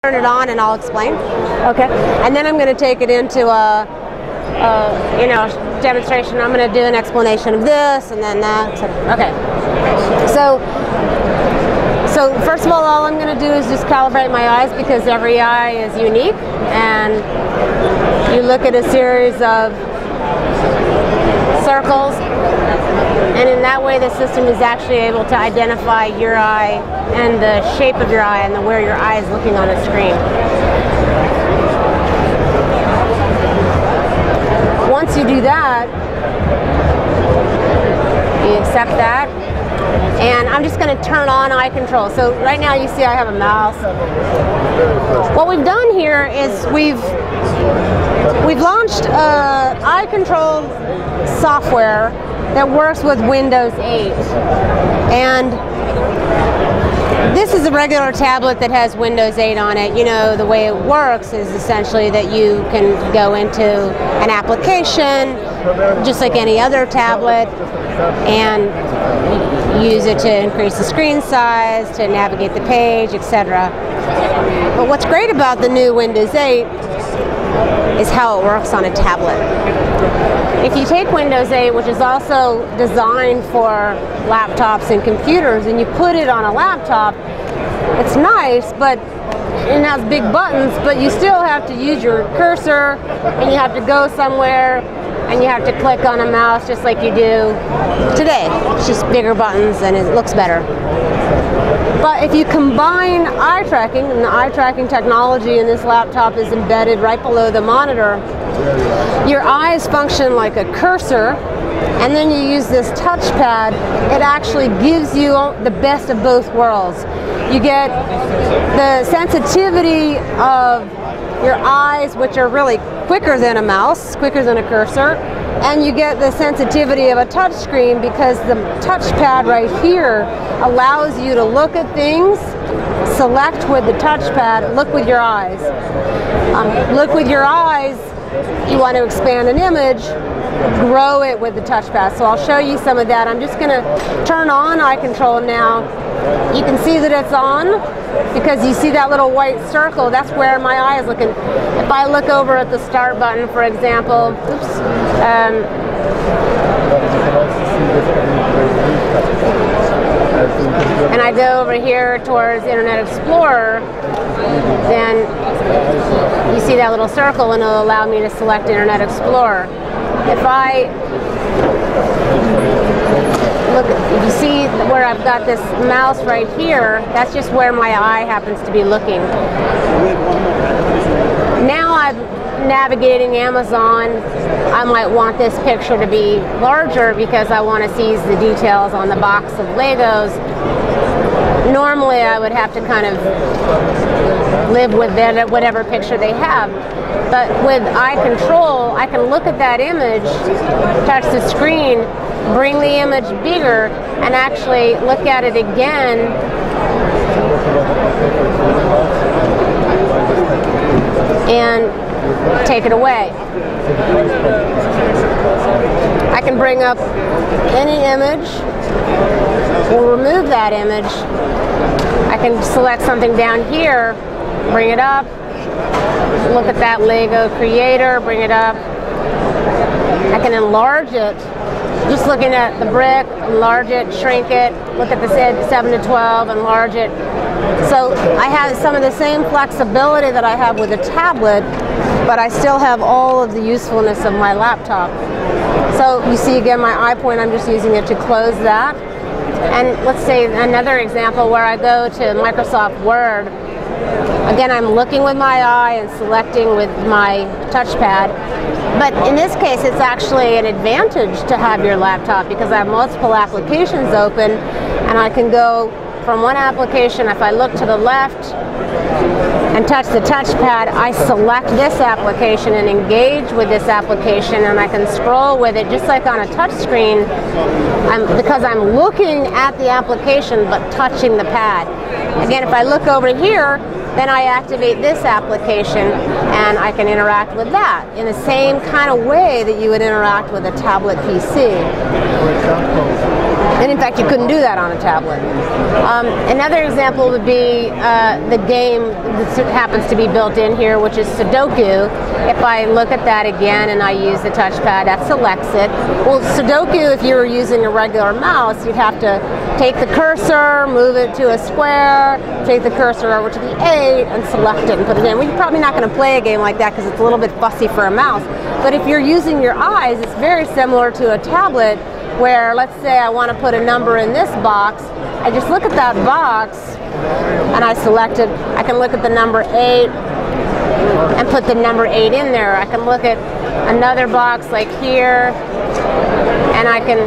turn it on and I'll explain. Okay. And then I'm going to take it into a demonstration. I'm going to do an explanation of this and then that. Okay. So first of all I'm going to do is just calibrate my eyes, because every eye is unique, and you look at a series of circles, and in that way the system is actually able to identify your eye and the shape of your eye and where your eye is looking on the screen. Once you do that, you accept that, and I'm just going to turn on eye control. So right now you see I have a mouse. What we've done here is we've launched eye control software that works with Windows 8, and this is a regular tablet that has Windows 8 on it. You know, the way it works is essentially that you can go into an application just like any other tablet and use it to increase the screen size, to navigate the page, etc. But what's great about the new Windows 8 is how it works on a tablet. If you take Windows 8, which is also designed for laptops and computers, and you put it on a laptop, it's nice, but it has big buttons, but you still have to use your cursor, and you have to go somewhere, and you have to click on a mouse just like you do today. It's just bigger buttons and it looks better. But if you combine eye tracking, and the eye tracking technology in this laptop is embedded right below the monitor, your eyes function like a cursor, and then you use this touchpad. It actually gives you the best of both worlds. You get the sensitivity of your eyes, which are really quicker than a mouse, quicker than a cursor, and you get the sensitivity of a touch screen, because the touchpad right here allows you to look at things, select with the touchpad, look with your eyes. Look with your eyes, you want to expand an image, grow it with the touchpad. So I'll show you some of that. I'm just going to turn on eye control now. You can see that it's on because you see that little white circle. That's where my eye is looking. If I look over at the start button, for example, and I go over here towards Internet Explorer, then you see that little circle, and it'll allow me to select Internet Explorer. If I look, you see where I've got this mouse right here, that's just where my eye happens to be looking. Now I'm navigating Amazon. I might want this picture to be larger because I want to seize the details on the box of Legos. Normally I would have to kind of live with whatever picture they have. But with eye control, I can look at that image, touch the screen, bring the image bigger, and actually look at it again. And take it away. I can bring up any image or remove that image. I can select something down here, bring it up, look at that Lego creator, bring it up. I can enlarge it, just looking at the brick, enlarge it, shrink it, look at the 7 to 12, enlarge it. So I have some of the same flexibility that I have with a tablet, but I still have all of the usefulness of my laptop. So you see again my eye point, I'm just using it to close that. And let's say another example where I go to Microsoft Word. Again, I'm looking with my eye and selecting with my touchpad. But in this case, it's actually an advantage to have your laptop because I have multiple applications open, and I can go from one application. If I look to the left and touch the touchpad, I select this application and engage with this application, and I can scroll with it just like on a touch screen because I'm looking at the application but touching the pad. Again, if I look over here, then I activate this application and I can interact with that in the same kind of way that you would interact with a tablet PC. And in fact, you couldn't do that on a tablet. Another example would be the game that happens to be built in here, which is Sudoku. If I look at that again and I use the touchpad, that selects it. Well, Sudoku, if you were using a regular mouse, you'd have to take the cursor, move it to a square, take the cursor over to the 8, and select it and put it in. Well, you're probably not going to play a game like that because it's a little bit fussy for a mouse. But if you're using your eyes, it's very similar to a tablet where, let's say I want to put a number in this box. I just look at that box and I select it. I can look at the number 8 and put the number 8 in there. I can look at another box like here and I can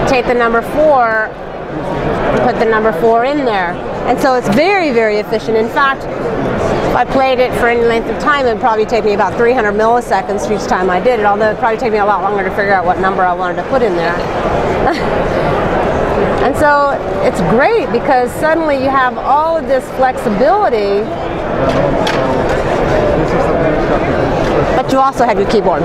take the number 4 and put the number 4 in there. And so it's very, very efficient. In fact, if I played it for any length of time, it would probably take me about 300 milliseconds each time I did it, although it would probably take me a lot longer to figure out what number I wanted to put in there. And so it's great because suddenly you have all of this flexibility, but you also have your keyboard.